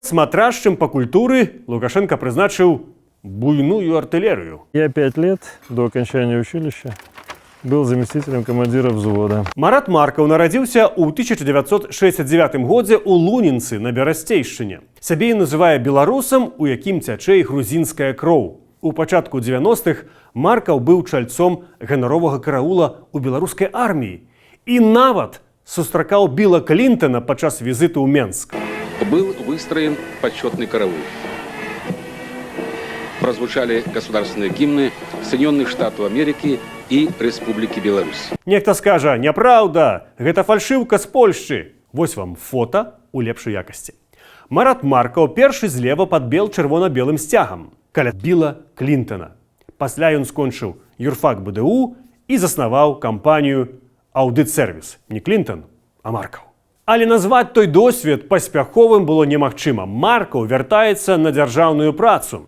Смотрящим по культуры Лукашенко призначил буйную артиллерию. Я 5 лет до окончания училища был заместителем командира взвода. Марат Маркаў нарадзіўся ў 1969 годзе ў Лунінцы на Берасцейшчыне. Сябе ён называе беларусам, у якім цячэ і грузінская кроў. У пачатку 90-х Маркаў быў чальцом ганаровага караула ў беларускай арміі і нават сустракаў Билла Клинтона падчас візіту ў Менск. Был выстроен почетный караул. Прозвучали государственные гимны Соединенных Штатов Америки и Республики Беларусь. Нехта скажа: «Няправда, гэта фальшыўка з Польшчы». Вось вам фота у лепшай якасці. Марат Маркаў першы злева падбел чырвона-белым сцягам каля Билла Клинтона. Пасля ён скончыў юрфак БДУ і заснаваў кампанію «Аўдыт-сервіс». Не Клинтон, а Маркаў. Але назваць той досвед паспяховым было немагчыма. Маркаў вяртаецца на дзяржаўную працу.